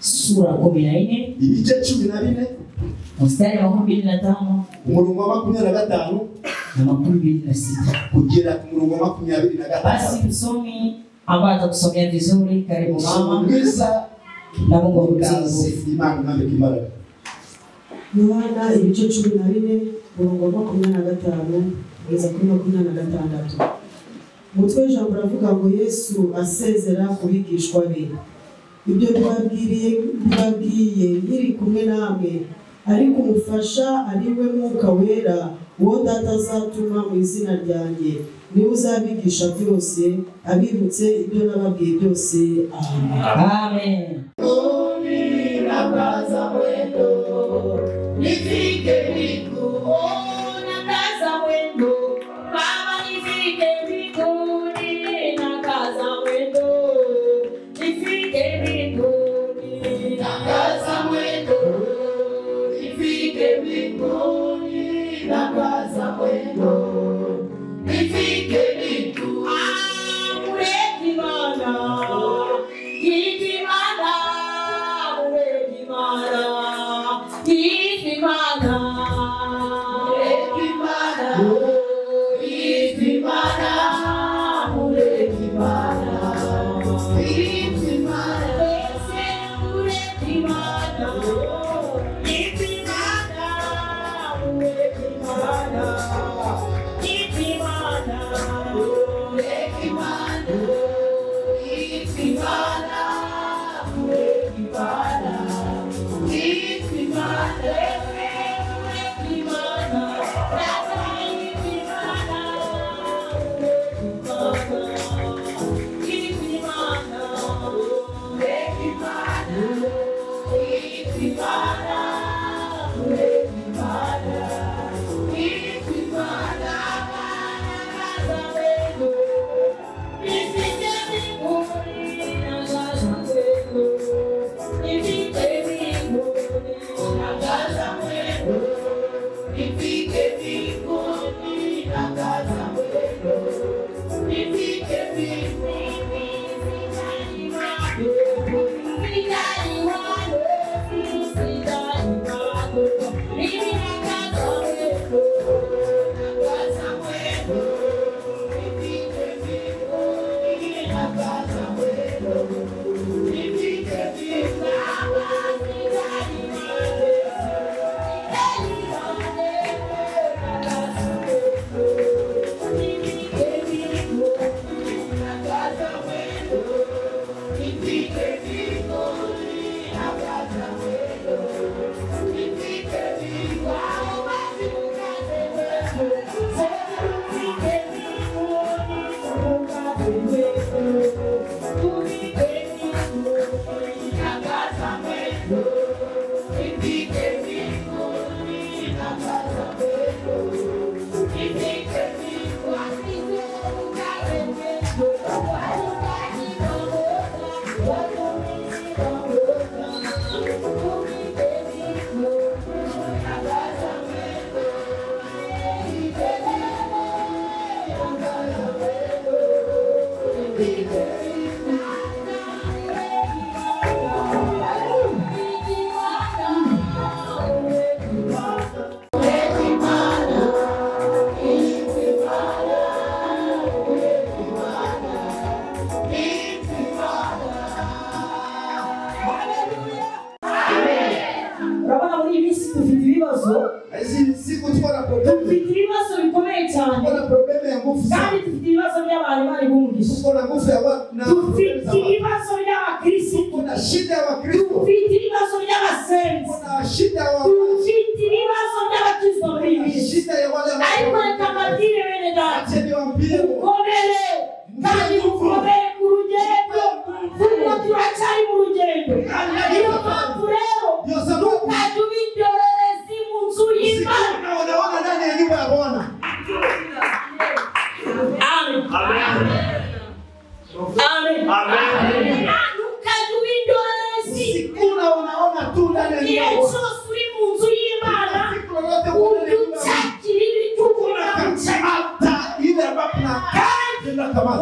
sura 14 ibice 14 mstari wa 25 umurongo wa 25 na 26 kugera ku murongo wa 25. Basi msomi ambaye atakusomea vizuri, karibu mama. Na Mungu akubariki. Imana nambe kimbaraga. Yohana ibice 14 umurongo wa 25 kugeza kuri 26. Mutwe ijambo ravuga ngo Yesu asezera kubigishwa be. Ibyo bibabwiye nkiri kumwe namwe, ariko umufasha ari we Mwuka Wera, uwo Data azatuma mu izina ryanjye, niwe uzabigisha byose, abibutse ibyo nababwiye byose. Amen. Amen.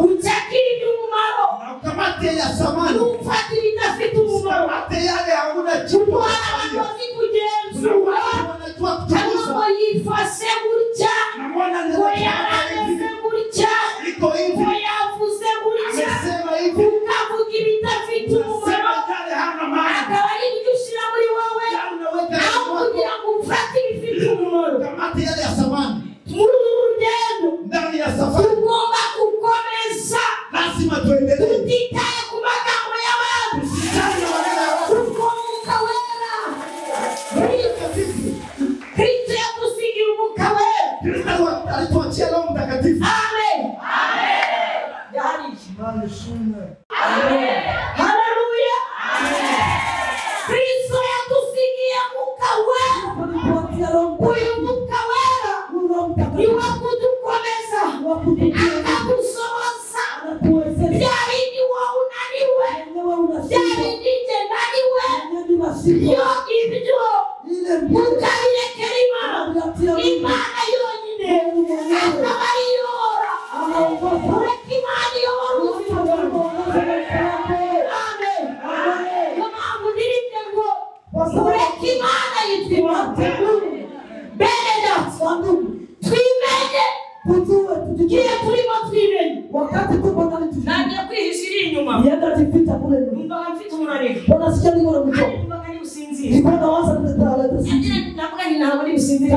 Utakiri umaro. Ufatiri tafiti umaro. Kamate yale hakuna kitu. Wanakozi kugenzura. Ntabwo yifashe gutya. Ngo yarameze gutya. Ngo yavuze gutya. Ukavuga ibidafite umumaro. Akaba ari ibyo ushyira muri wowe. Aho kugira ngo ufate ibifite umumaro. Kamate yale ya samani. Muri uru rugendo. Ndani ya safari. Tugomba gukomeza. Lazima tuendelee. Tutitaye ku magambo y'abantu. Umwuka wera. Kristo yadusigira umwuka wera. Kristo alituachia Roho Mtakatifu. Amen. Amen. Haleluya. Kristo yadusigiye umwuka wera. Uyu mwuka wera ni wo kudukomeza. Akagusohoza. Bya bindi wowe unaniwe. Bya bindi njye naniwe. Yo ibyo utabirekera Imana. Imana yonyine akaba ayiyobora. Mureke Imana iyobora ubuzima bwawe. Amen. Niyo mpamvu ndirimbe ngo mureke Imana yitwa Imana. Bene data twimenye tugiye turimo twimenye. Wakati tuko ndani Nagiye kwihishira inyuma. yenda tipita kule nyuma. Numvaga mfite umunaniro. Bona sikia niko na mcho. Numvaga ni usinzira. Niko na waza kutetala Yagira ndavuga ni ntabwo ni usinzira.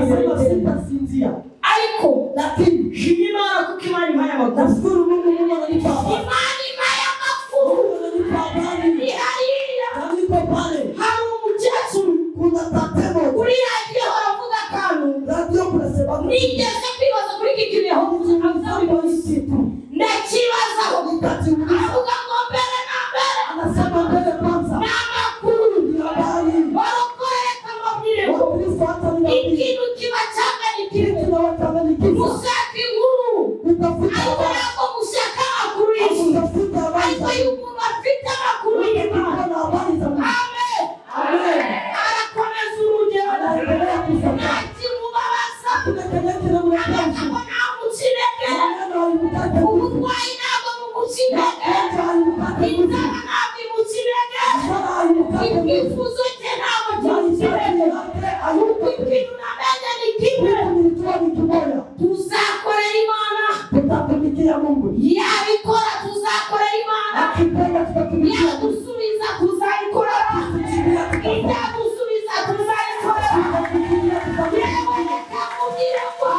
sinzia. Ariko Lakini Imana kuko Imana impaye amakuru. nashukuru Mungu ananipa habari. Imana impaye amakuru. Ananipa habari. Ni hariya. Niko pale. Hari umukecuru. Kuna tatemo. Kuri radiyo baravuga akantu. Radio kuna sababu. Nigeze kwibaza kuri iki kibeho. Ndakibazaho. Avuga ngo mbere na mbere. Anasema mbele kwanza. Ni amakuru. Ni habari. Barakoreka amabwire ngo Wakristo hata ni ikintu kiba cyanganyikira. kitu na watanganyika. Mushaka inkuru. Utafuta Ariko habari. ntabwo mushaka amakuru y'isi. Utafuta habari. Ariko iyo umuntu afite amakuru y'Imana. Kuna habari za Mungu. Amen. Amen. Arakomeza urugendo. Anaendelea kusafiri. Ntakimubabaza. Kuna kelele na mwanadamu. Ntabwo namuca intege. Maneno haimtaki. Uburwayi ntabwo bumuca intege. Magonjwa haimtaki. Inzara ntabwo imuca intege. Ishara haimtaki. Ibyifuzo bye ntabwo kimuca intege. Ahubwo ikintu namenye ni kimwe. Tuzakorera Imana. Tutatumikia Mungu. Yabikora tuzakorera Imana. Akipenda tutatumikia. Yadusubiza tuzayikorera. Itadusubiza tuzayikorera. Yewe reka mugire ngo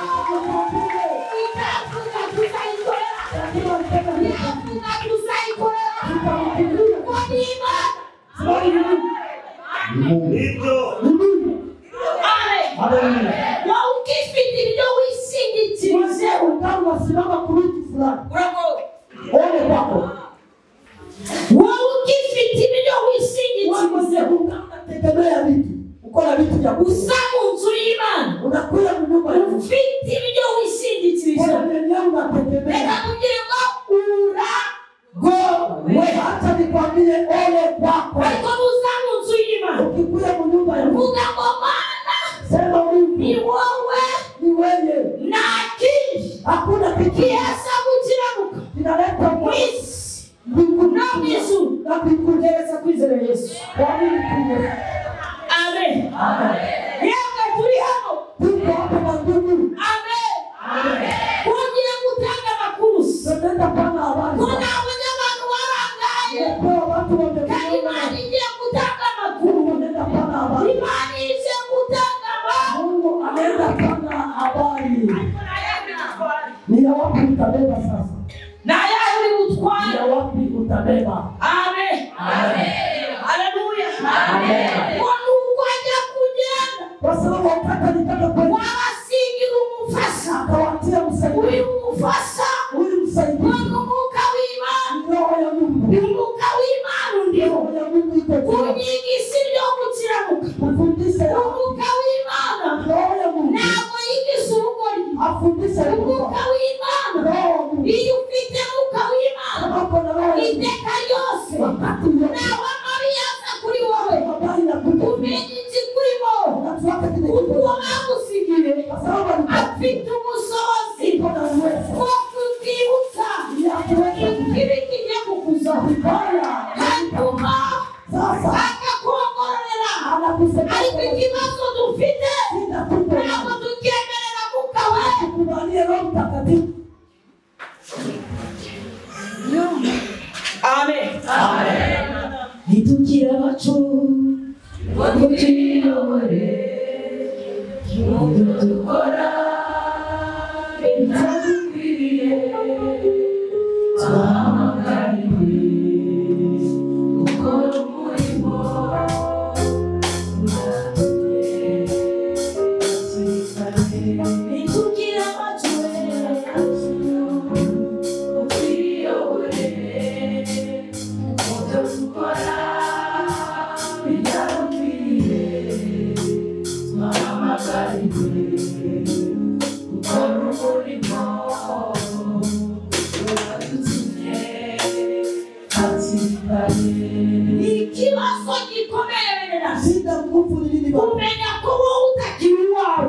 itavuga tuzayikorera. Yavuga tuzayikorera. Kuko ni Imana. Amen. Wowe ukifite ibyo wishingikirije. Unasimama kurudi fulani. Uragowe. Ole kwako. Wowe ukifite ibyo wishingikirije. Unategemea vitu. Uko na vitu vya Usa mu nzu y'Imana. unakuya mu nyumba ya Mungu. Ufite ibyo wishingikirije. Unategemea. Reka mubwire ngo uragowe. Hata nikwambie ole kwako. Ariko nuza mu nzu y'Imana. Ukikuya mu nyumba ya Mungu. Vuga ngo Mana Sema Mungu. ni wowe. Ni wewe. Nta kindi Hakuna kitu kiasa gukiranuka. kinaleta Mwisi. mbingu Na mwizu. na mbingu. Gereza kwizera Yesu. Kwa nini tuwe? Amen. Yewe turi hano. Tuko hapa na nguvu. Amen. Wongeye gutanga amakuru. Tunataka pana habari. Ko nabonye abantu barangaye. Kwa watu Kandi wamekuwa. Imana igiye gutanga amakuru. Tunataka pana habari. Imana ije gutanga amakuru. Mungu anaenda pana habari. Ariko nayawe bitwara. Ni ya wapi utabeba sasa? Nayawe Ni bitwara. ya wapi utabeba? Amen. Haleluya. Ko nuko ajya kugenda. Kwa sababu wakati nitaka kwenda Wabasigira umufasha. akawatia msaidizi. Uyu mufasha. Huyu msaidizi. Umwuka w'Imana. Roho ya Mungu. Umwuka w'Imana undiho. Roho ya Mungu iko juu. Unyigisha ibyo gukiranuka. Afundishe Umwuka w'Imana Roho ya Mungu. ntabwo yigisha ubugoryi. Afundishe Umwuka w'Imana Roho ya Mungu. iyo ufite umwuka w'Imana Hapo na roho ya Mungu. iteka ryose Wakati wote. nawe amabi yaza kuri wowe Habari na kuja. umenye iki kurimo Unatuwaka kile kuko kitu. bagusigiye Kwa sababu alikuwa afite ubushobozi iko na uwezo. bwo kutwibutsa Ya kuweza ikibi kigiye kukuzaho kufanya. hanyuma Sasa Nitugira abacu Wakutuyobore Dukora Bitakwiriye Twahamagariye Gukora umurimo Nitugira abacu Wakutuyobore Dukora Bitakwiriye Twahamagariye Gukora umurimo Ikibazo gikomeye kumenya ko wowe utakiri iwawe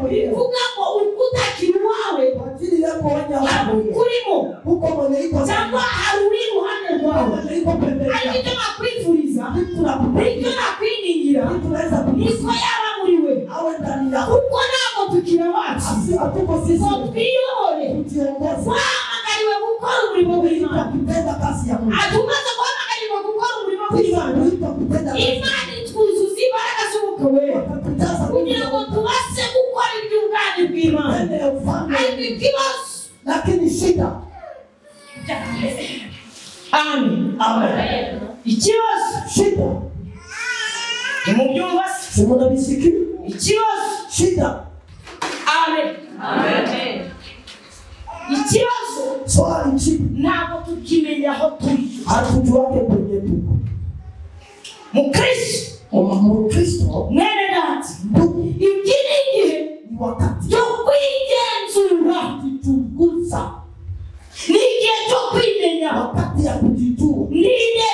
bivuga ngo utakiri iwawe kurimo cyangwa hari uri iruhande rwawe ariko icyo nakwifuriza icyo nakwiningira niko yaba muri we kuko ntabwo tukiri abacu ngo twiyobore wahamagariwe gukora umurimo w'Imana atumaze guhamagarirwa gukora umurimo w'Imana Imana itwuzuza imbaraga z'Umwuka Wera kugira ngo tubashe gukora iby'ubwami bw'Imana ariko ikibazo lakini shida amen ikibazo shida mubyumva simona bisiki ikibazo shida amen ikibazo swali shida ntabwo tukimenya aho turi hatujuake kwenye tuko Mukristo mwene data iki ni igihe wakati cyo kwigenzura kujichunguza ni igihe cyo kwimenya wakati ya kujijua ninde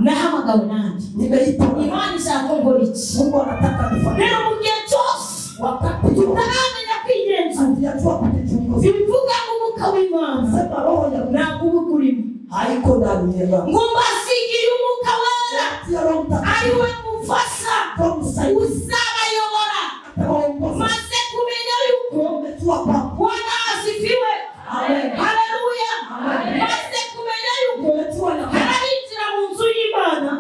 nahamagawe nanjye nimeitwa Imana ishaka ngo iki Mungu anataka nifanye rero mu gihe cyose wakati tutaramenya kwigenzura yajua kujichunguza bivuga ngo Umwuka w'Imana sema roho ya ntabwo uba ukurimo haiko ndani yako ngo mbasigire Umwuka Wera ari we mufasha uzabayobora maze kumenya yuko Bwana asifiwe haleluya maze kumenya yuko harabinjira mu nzu y'Imana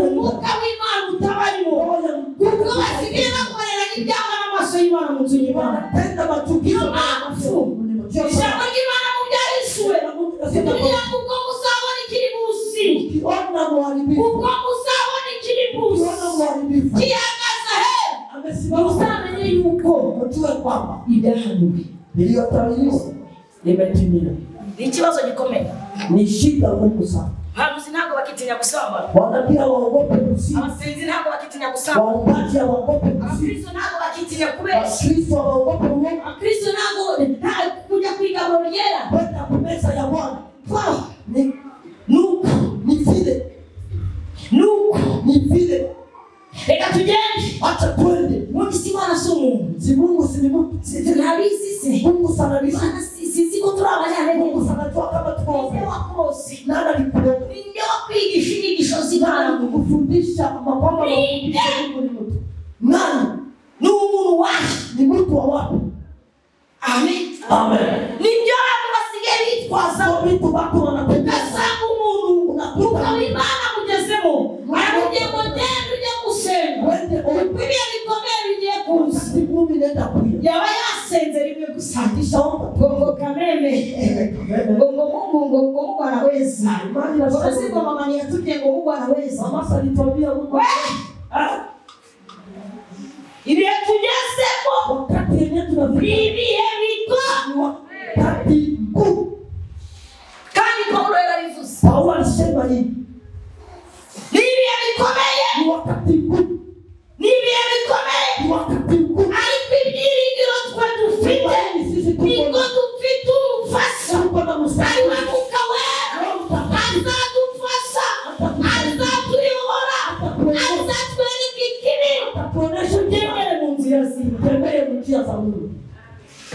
Umwuka w'Imana utabarimo kuko basigaye bakorera ibyaha n'amaso y'Imana mu nzu y'Imana iyo mpamvu ijambo ry'Imana mu byahishuwe kugira ngo ubwo muzabona ikiri munsi ubwo muzabona ikiri munsi gihagaze uzamenye yuko ibyahanuwe niliyotabiriwa limetimia. Ni ikibazo gikomeye. Ni shida kubwa sana. Harusi ntabwo bakitinya gusambana. Wanapia waogope kusi. Abasenzi ntabwo bakitinya gusambana. Waombaji waogope kusi. Akristo ntabwo bakitinya kubesha. Akristo waogope uongo. Akristo ntabwo kuja kwiga borogera. Kwenda kumeza ya Bwana. Ni vile. Reka tujenge. Acha twende. Mungu si mwana si Mungu. Si Mungu si Mungu. Mungu sana ni Bwana sisi ko turabanya Mungu sana tu kama tuko. Nani alikuwa? Ndio kwigisha inyigisho z'Imana kufundisha mambo mafundisho Mungu ni mtu. Nani? Ni umuntu waje. Ni mtu wa wapi? Amen. Amen. Nibyo basigaye bitwaza vitu watu wanapenda sababu umuntu unakuka w'Imana mugezemo. Aruje ngo ndende gusenga. Wende Bibiliya bikomeye bigiye kuza. Mungu nenda kuya. Yaba yasenze rimwe gusangisha Gongo kameme. Mungu anaweza. Basi mama ni atuje ngo Mungu anaweza. Mama alituambia Mungu. Ili atujasemo wakati yenyewe tunavivi eviko wakati mkuu. Kandi Paulo yarabivuze. Paulo alisema hivi. Bibi abikomeye ni wakati mkuu. Bibi abikomeye ni wakati mkuu. Ariko ibyiringiro twa dufite niko dufite umufasha ari we Mwuka Wera azadufasha azatuyobora azatwereka ikibi atatuonesha tugende mu nzira tembee mu njia za Mungu.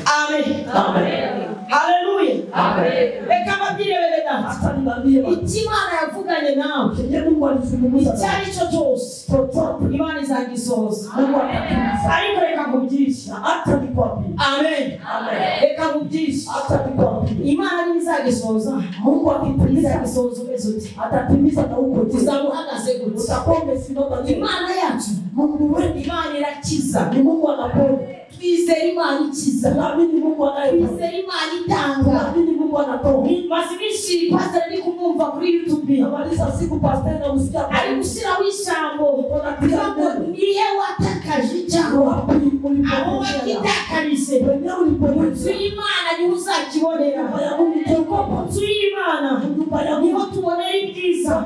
Amen. Amen. Haleluya. Amen. Reka mbabwire bene data. Hata niambie Imana yavuganye nawe. Kenye Mungu alizungumza. Icyari cyo cyose. Imana izagisohoza. Mungu atakimiza. Ariko reka nkubyirisha. Hata nikwambie. Amen. Amen. reka mubyishi Acha nikwambie. Imana nizagisoza Mungu akitimiza izagisoza umezote atatimiza na huko tisa. uzamuhagaze gute Utakuwa umesimama nje. Imana yacu Mungu wetu Imana irakiza ni Mungu anaponya. twizera Imana ikiza Tunaamini Mungu anayeponya. twizera Imana itanga Tunaamini Mungu anatoa. mazibishi pastor ari kumumva kuri YouTube Namaliza siku pastor na usikia ari gushyiraho ijambo nihe watakaje ijambo aho wakitakarize mu nzu y'Imana niho uzakibonera kuko mu nzu y'Imana niho tubonera ibyiza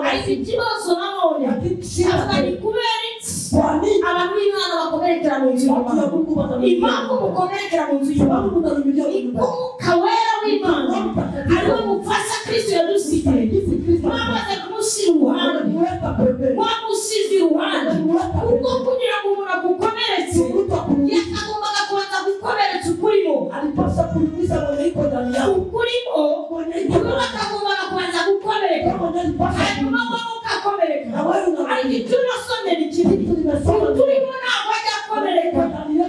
ariko ikibazo nanone avuga ni kubera iki abantu b'Imana bakomerekera mu nzu y'Imana impamvu mukomerekera mu nzu y'Imana umwuka wera w'Imana ariwe mufasha Kristo yadusigiye mwamaze kumushyira uruhande wamusize iruhande kuko kugira ngo umuntu agukomeretse yakagombaga kubanza gukomeretsa ukurimo alipaswa kuuliza mwenye iko ndani yako. ukurimo niwe akagombaga kubanza gukomereka hanyuma wowe ukakomereka ariko icyo unasomera ikintu turimo ntabwo ajya akomereka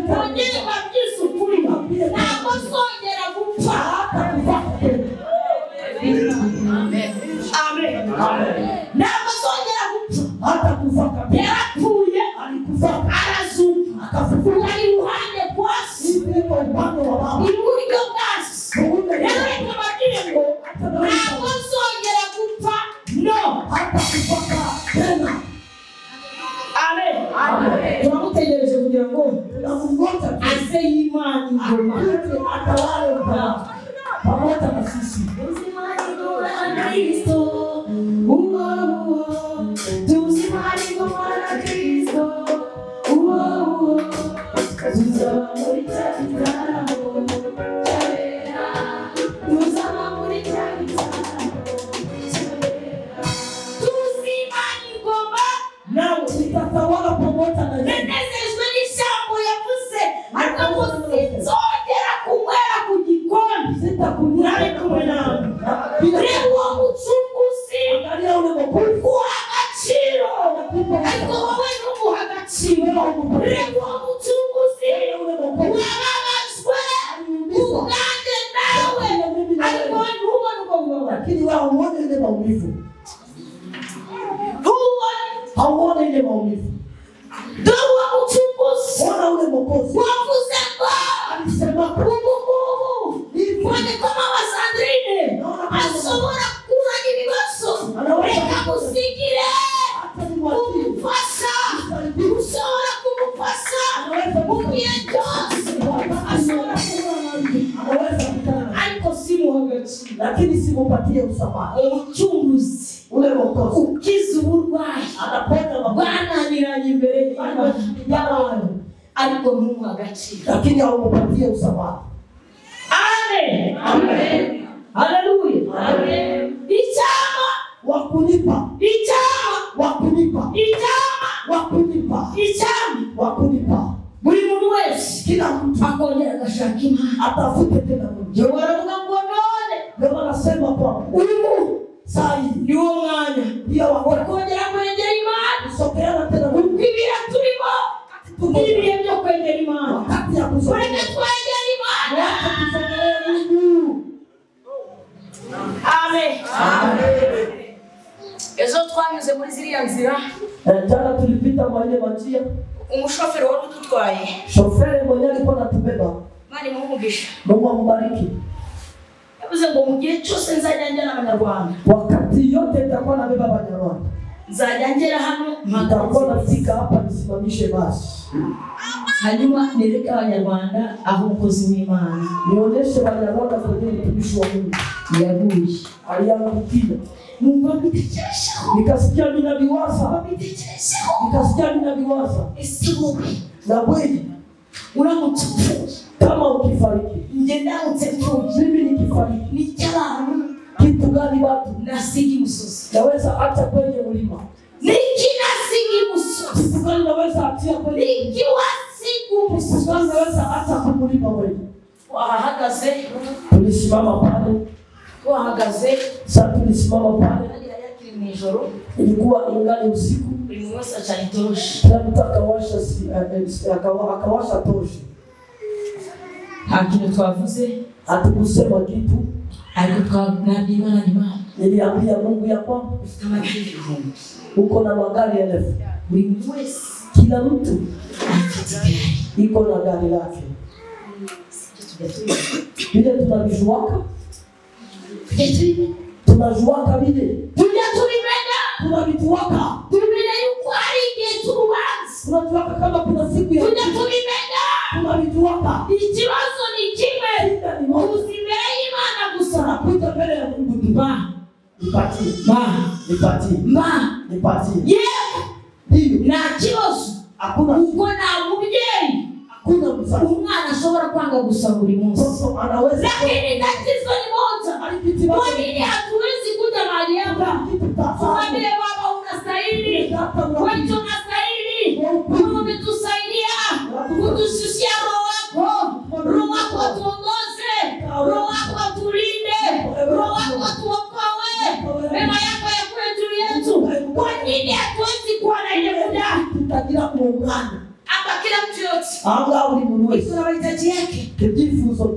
twongere babyise ukuri ntabwo zongera gupfa ntabwo zongera gupfa hata kufa kabisa. yarapfuye arazuka akafufuka iruhande rwasi iburyo bwasi rero reka bagire ngo ntabwo zongera gupfa no hata kufa tena. amen turamutegereje kugira ngo Tunamngoja aze y'Imana ingoma atawale pamoja na sisi. Nao nitatawala pamoja na yeye. Nenezejwe n'ijambo yavuze ariko sinzongera kunywera ku gikombe Sitakunywa nari kumwe nawe bila rero uwo mucunguzi angalia ule mwokozi. guha agaciro ariko wowe ntumuha agaciro rero uwo mucunguzi wababajwe ubwanjye nawe ariko ntubone ubwo bubabare Lakini wewe hauone ile maumivu. ntubone Hauone ile maumivu. dore uwo mucunguzi Ona ule mwokozi. wavuze ngo Alisema ubu ibonye ko mama Sandrine ashobora kuranya ibibazo reka musigire umufasha ushobora kumufasha mu gihe cyose ashobora anaweza kutana. ariko simuha agaciro Lakini simupatie msamaha. umucunguzi Ule mwokozi ukiza uburwayi anaponya magonjwa bwananiranye imbere y'abantu ariko ntumuha agaciro lakini haumpatie msamaha. amen amen haleluya amen icyama Wakunipa, icyama wakunipa, icyama wakunipa, icyama wakunipa. buri muntu wese Kila mtu akongera agashaka Imana atafute tena Mungu. yo baravuga ngo none Ndio wanasema kwamba uyu saa hii niwo mwanya ndio wakati kongera kwegera Imana kusogeana tena Mungu. kuko ibihe turimo n'ibihe byo kwegera Imana Wakati ya kusogea. mureke twegera Imana Wakati kusogelea Mungu. amen ejo twanyuze muri ziriya nzira Jana tulipita mahali majia. umushoferi wari udutwaye Shoferi mwenyewe alikuwa anatubeba. Imana imuhe Mungu ambariki. yavuze ngo mu gihe cyose nzajya njya n'Abanyarwanda Wakati yote nitakuwa nabeba Banyarwanda. nzajya ngera hano Nitakuwa nafika hapa nisimamishe basi. hanyuma nereke Abanyarwanda aho umukozi w'Imana Nionyeshe Banyarwanda kwenye mtumishi wa Mungu. yaguye Aliangukia. numva mbitekerejeho Nikasikia ninaviwaza. mbitekerejeho Nikasikia ninaviwaza. ese wowe Na kweli uramutse upfuye kama ukifariki, njye ndamutse mpfuye mimi nikifariki, n'icy'abantu kitu gani watu nasiga imusozi naweza acha kwenye mlima? niki nasiga imusozi Kitu gani naweza atia kwenye mlima? niki wasiga Kitu umusozi gani naweza acha kumlima wewe? wahahagaze Tulisimama pale. wahagaze Sasa tulisimama pale. hariya yakiri mu ijoro Ilikuwa ingali usiku. buri muntu wese acana itoroshi Kila mtu akawasha akawasha toshi. Akino twavuze hatukusema kitu, ariko twabwiye Imana niliambia Mungu ya kwamba ufite amagari uko na magari elfu. buri wese Kila mtu afite gari iko na gari lake. Vile tunavijuaka, tunajuaka vile tunavituaka, tunajuaka kama kuna siku ya tunavituaka. ikibazo ni kimwe uzimere Imana gusa Nakuja mbele ya Mungu tu. Nipatie. Nipatie. Nipatie. Ndio. nta kibazo Hakuna uko nta mubyeyi hakuna msaada. umwana ashobora kwanga gusa buri munsi, Sasa anaweza lakini tatizo ni moja. Kwa nini hatuwezi kuja mahali hapa tuambie Baba unastahili, wetu unastahili, Mungu umetusaidia kutushushia Roho wako atuongoze, Roho wako atulinde, Roho wako atuokoe, mema yako yakuwe juu yetu. Kwa nini hatuwezi kuwa na ile muda tutagira kuungana? hapa? Kila mtu yote Anga ulimwengu kuna mahitaji yake, kijifunzo.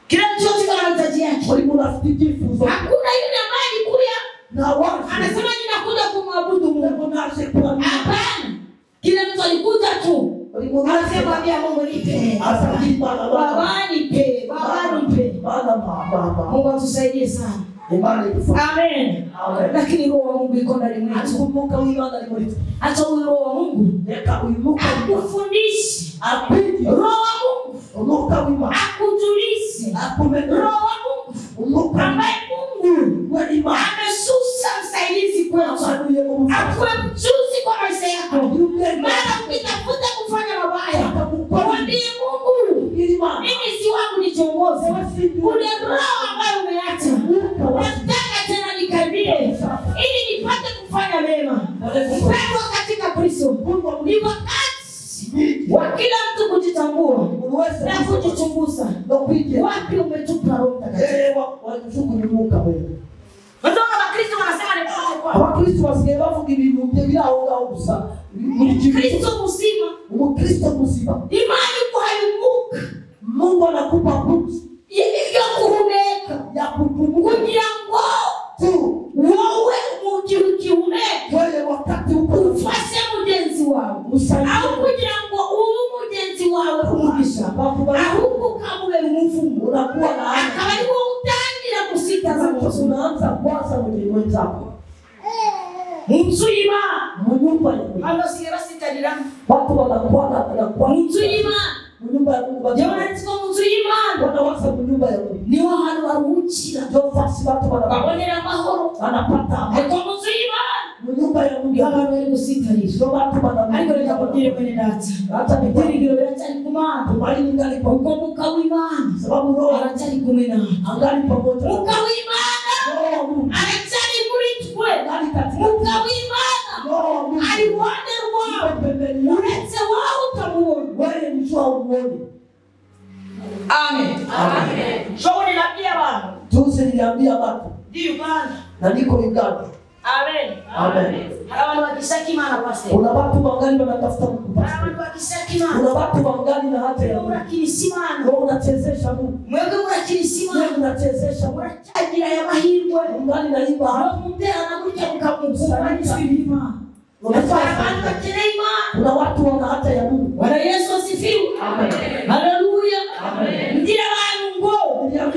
kila mtu yote kuna mahitaji yake. Ulimwengu kijifunzo. Hakuna yule ambaye alikuja Na wao anasema ninakuja kumwabudu Mungu. Hapana, kila mtu alikuja tu anasema ambia Mungu nipe, Baba nipe, Baba nipe. Mungu atusaidie sana. Amen. Lakini Roho wa Mungu iko ndani mwetu. Kumbuka Imana ni mwetu. Acha huyo Roho wa Mungu Neka uimuka akufundishe, apidi. Roho wa Mungu Umuka wima. akujulishe, Akumene. Roho wa Mungu Umuka. ambaye Mungu Kwa Imana. amesusa msaidizi kwetu, Asanuye umuka. akuwe mjuzi kwa maisha yako. Maana ukitafuta kufanya mabaya, mwambie Mungu, mimi si wangu nichongoze. Ule Roho ambaye umeacha, nataka tena nikaribie ili nipate kufanya mema. Mpendwa katika Kristo, ni wakati wa kila mtu kujitambua na kujichunguza. Wapi umetupa Roho Mtakatifu? Watu wa Kristo wanasema ni kwa Abakristo basigaye bavuga ibintu bye biraho ngaho gusa. Kristo mzima, Umukristo mzima. imani kuhayumuka, Mungu anakupa pumzi iyo kuhumeka ya kupumua kugira ngo tu. wowe ukihumeka Wewe wakati uko ufashe mugenzi wawe, au kugira ngo ubu mugenzi wawe umugisha, ahubwo ukamubera umuvumo, unakuwa na akaba ari wowe utangira gusitaza sasa unaanza kwanza mwenye wenzako. Munzu y'Imana, Mu nyumba ya Mungu. abasigaye basitarira Watu wanakuwa na kwa munzu y'Imana. mu nyumba ya Mungu. Yabonetse munzu y'Imana Wanawasa mu nyumba ya Mungu. niho hantu baruhukira, Ndio fasi watu babonera amahoro. wanapata Ariko munzu y'Imana mu nyumba ya Mungu. niho abantu bari gusitarira. Ndio watu Ariko reka kubwire mwene data, hata ni ibyiringiro biracyari ku Mana, tumaini ngali kwa kuko Mwuka w'Imana sababu Roho aracyari kumwe nawe. angali pamoja. Mwuka w'Imana Roho Mungu aracyari muri twe. angali katika Mwuka w'Imana Roho Mungu ari iruhande rwawe, pembeni yako. uretse wawe utamubona. Wewe mjua umuone. Amen. Amen. Shauri naambia abantu, Tusi niliambia watu ndio Bwana. na niko Uganda. Amen. Amen. Abantu bakishaka Imana pastor. Kuna watu wangali wanatafuta Mungu Abantu pastor. bakishaka Imana. Kuna watu wangali na hata ya Mungu. Murakirisa Imana. Wewe unachezesha Mungu. Mwebwe murakirisa Wewe Imana. unachezesha Mungu. Muracyagira aya mahirwe. Ungali na IBAHE. Muterana gutya mukamukumanishwa Imana. Abantu bakeneye Imana. Kuna watu wana hata ya Mungu. Bwana Yesu asifiwe. Amen. Haleluya. Amen. Ngira abantu ngo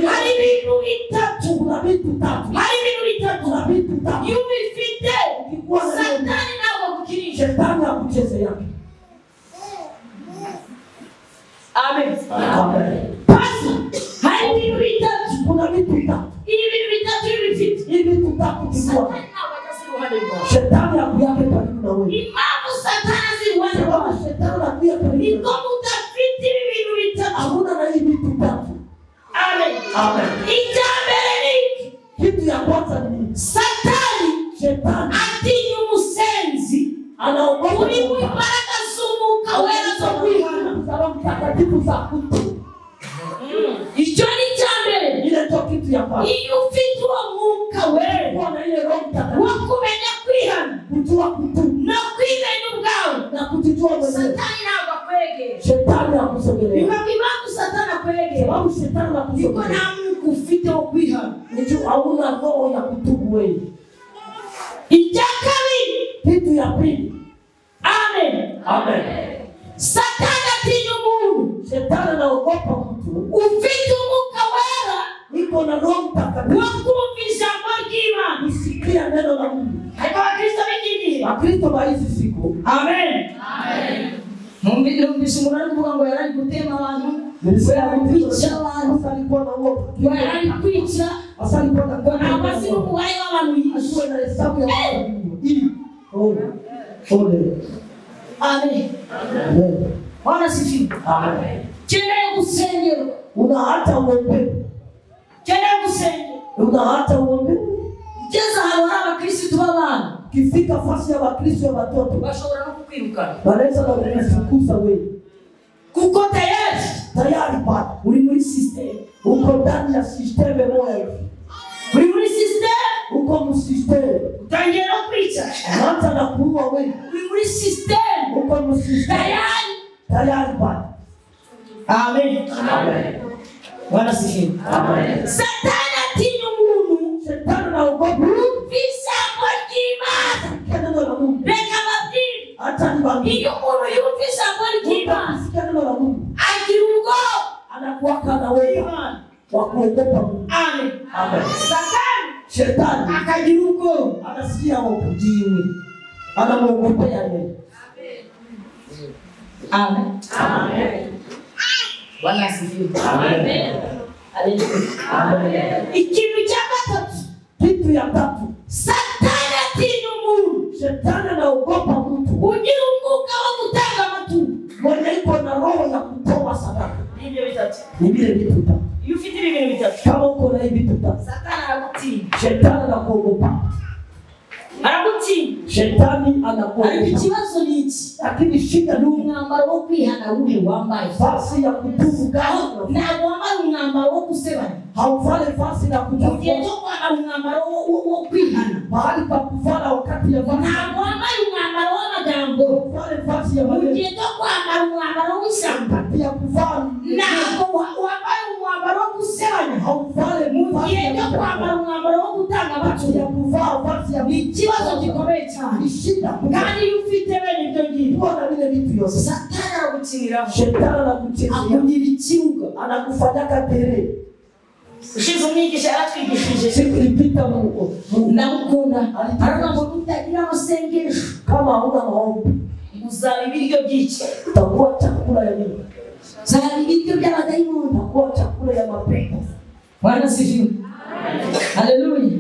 hari ibintu bitatu. Kuna vitu tatu. Hari ibintu bitatu. Kuna vitu tatu. Iyo ubifite Satani ntabwo agukinisha. Shetani akuchezea. Amen. Amen. Basi hari ibintu bitatu. Kuna vitu tatu. Ibi bintu bitatu iyo ubifite Hivi vitu tatu kikua. Satani ntabwo ageze iruhande rwawe. Shetani akuyake karibu na wewe. Impamvu Satani azi iruhande rwawe, Shetani anakuya karibu. niko mudafite ibi bintu bitatu. Hakuna na hivi vitu tatu. Amen. Amen. Icya mbere ni iki? Kitu ya kwanza ni Satani Shetani atinya umusenzi anaogopa uri mu imbaraga z'umwuka wera zo kwihana. sababu mtakatifu za kutu. Icyo ni icya mbere. Ile ndio kitu ya kwanza. Iyo ufite uwo mwuka wera Kuwa na ile Roho Mtakatifu. wo kumenya kwihana Kujua kutu no kwimenya ubwawe, na kujijua mwenyewe. Satani ntabwo akwegera. Shetani akusogelea. Impamvu Satani akwegera sababu shetani anakuja. Niko na mkufite wo kwihana. Nicho hauna roho ya kutubu wewe. Ijakali Kitu ya pili. Amen. Amen. Satani atinya umuntu. Shetani anaogopa mtu. Ufite umwuka wera. Iko na Roho Mtakatifu. Wakumvisha Imana. Usikia neno la Mungu. Haiko Wakristo wengine. Wakristo wa hizi siku. Amen. Amen. Numvise umuntu ari kuvuga ngo yarari gutema abantu. Yarari kwica abantu. Alikuwa na uoga. Yarari kwica. Alikuwa na Bwana abasimu umubare w'abantu yishe. alikuwa na hesabu ya watu. Ole. Amen. Amen. Bwana sifiwe. Amen. Keneye gusengera. Una hata uombe. Keneye gusengera. Una hata uombe. Ngeze ahantu hari abakristo b'abana. Kifika fasi ya Wakristo ya watoto. Bashobora no kukwirukana. Wanaweza na kukufukuza wewe. Kuko Tayari bado uri muri system. Uko ndani ya system moja. uri muri system. Uko mu system. Utangiye no kwica. Hata na kuua wewe. Uri muri system. Uko mu system. Tayari bado. Amen. Amen. Bwana sifiwe. Amen. Satani atinya umuntu. Shetani anaogopa Yumvise Imana. neno la Mungu. Reka babwire. Hata niwaambie. Iyo umuntu yumvise Imana. Neno la Mungu. Agira ubwoba. Anakuwa na wewe wa kuogopa Mungu. Amen. Amen. Satani. Shetani Akagira ubwoba. anasikia hofu jiwe. Anamuogopea yeye. Amen. Amen. Bwana asifiwe. Amen. Haleluya. Amen. Ikintu cha gatatu. Kitu ya tatu. Satani atinya umuntu. Shetani anaogopa mtu. Ugira umwuka wo gutanga amaturo. Mwenye iko na roho ya kutoa sadaka. Nibyo bitatu. Ni vile vitu tatu. Iyo ufite ibintu bitatu. Kama uko na hivi vitu tatu. Satani aragutinya. Shetani anakuogopa. Aragutinya. Shetani Ariko anakuogopa. ikibazo ni iki? Lakini shida ni Umwambaro wo kwihana wuhe wambaye. fasi ya kutubu gao. Ntabwo wambaye umwambaro wo gusebanya. Hauvale fasi na Ugiye kutafuta. cyo kwambara umwambaro wo kwihana. Mahali pa kuvala wakati ya fasi. Ntabwo wambaye umwambaro w'amagambo. Hauvale fasi ya maneno. Ugiye cyo kwambara umwambaro w'ishyamba. Ya kuvala. Ntabwo wambaye umwambaro wo gusebanya. Hauvale Ugiye cyo kwambara umwambaro wo gutanga amaturo. ya kuvala fasi ya Ikibazo gikomeye cyane. shida. Kandi iyo ufite bene ibyo ngibyo. Bwana vile vitu yote. Satani aragukiniraho. Shetani anakuchezea. Akugira ikibuga. Anakufanyaka tere. Ushize umwigisha yaratwigishije. Siku ilipita Mungu. Ndamukunda. Aravuga ngo utagira amasengesho. Kama hauna maombi. Uzaba ibiryo by'iki? Utakuwa chakula ya nini? Uzaba ibiryo by'abadayimoni. Utakuwa chakula ya mapepo. Bwana sifiwe. Haleluya.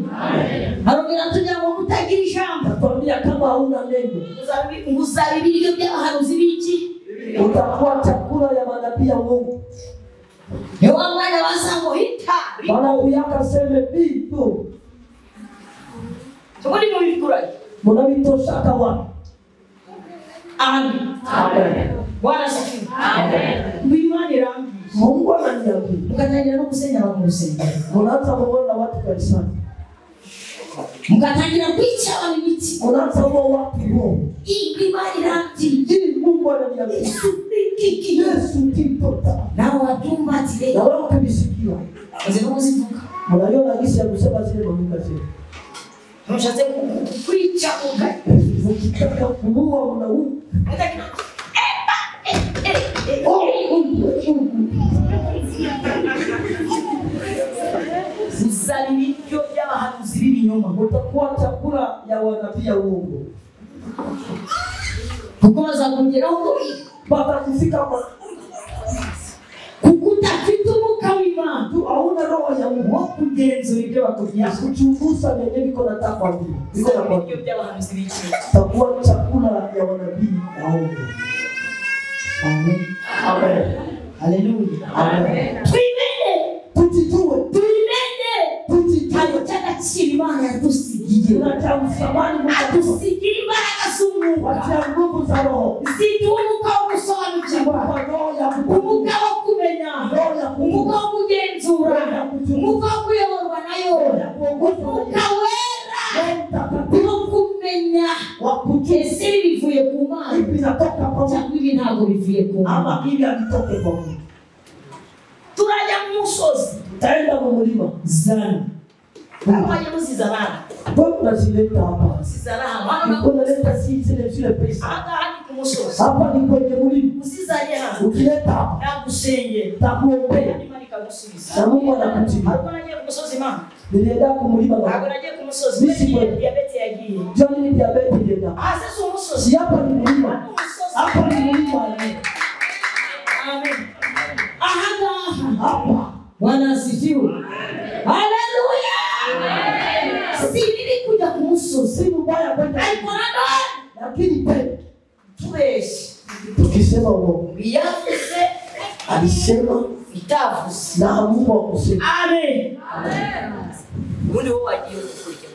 Harongera tujya ngo utagira ijambo. Nakwambia kama hauna neno. Uzaba ibiryo by'abahanuzi b'iki? Utakuwa chakula ya manabii ya Mungu. Yo mwanya wasango hita. Bwana uyaka seme vitu. Tukoni mu bikuraye. Munabitoshaka wapi? Amen. Amen. Bwana sifiwe. Amen. Imana irambi. Mungu ananiambia. Mukatangira no gusenya abantu mu rusengero. Munaanza kuona watu kanisani. Mukatangira kwica abantu imiti. Munaanza kuona watu roho. Imana irambi. Mungu ananiambia. Yesu kitota. Na watumba tile. Na wewe ukisikia. Nzeno muzivuka. Unaiona jinsi ya kusema zile mambo zile. Tunashaze kwica uka. Ukitaka kuua unaua. Uzaba ibiryo by'abahanuzi b'ibinyoma. Utakuwa chakula ya wanabii wa uongo. Kuko bazakugeraho Mpaka kufika kwa kuko utafite umwuka w'Imana. tu hauna roho ya Mungu. Wo kugenzura ibyo bakubwira. Kuchunguza nyenye biko nataka kwambia. Biko Uzaba nakwambia. ibiryo by'abahanuzi b'iki? Utakuwa chakula ya wanabii wa uongo. Amen. Amen. Haleluya. Amen. Twimenye. Tujijue. Tumenye. Tujijue. Cyagaciro Imana yadusigiye. Tunacha usamani Mungu. Adusigira imbaraga z'umwuka. Wacha nguvu za roho. Ziduha umwuka wo gusobanukirwa. Kwa roho ya Umwuka wo kumenya. Umwuka wo kugenzura. Umwuka wo kuyoborwa nayo. Umwuka wera. Wo kumenya. Ese bivuye ku Mana. Ipi natoka kwa Mungu. Cyangwa ibi ntabwo bivuye ku Mana. Ama ili alitoke kwa Mungu. Turajya mu musozi utaenda mu murima zana Abanye musiza bana kwa tunazileta hapa musiza hapa unaleta sisi zile pesa hadi ku musozi hapa ni kwenye mlima musizaje hapa ukileta hapa na kusenge takuombea na Mungu anakujibu. Hakunaje ku musozi mama Nilienda ku mlima baba. Hakunaje ku musozi diabetes yagiye Joni ni diabetes ndio. Sasa musozi Hapa ni mlima. Hapa ni mlima. Amen. Hapa Bwana asifiwe. Haleluya. Si nilikuja ku musozi mbaya kwenda aikorana lakini tena tuweshi tukisema uongo yavuze alisema itavuze na Mungu akusema amen. Amen. Undi wo wagiye kukurikira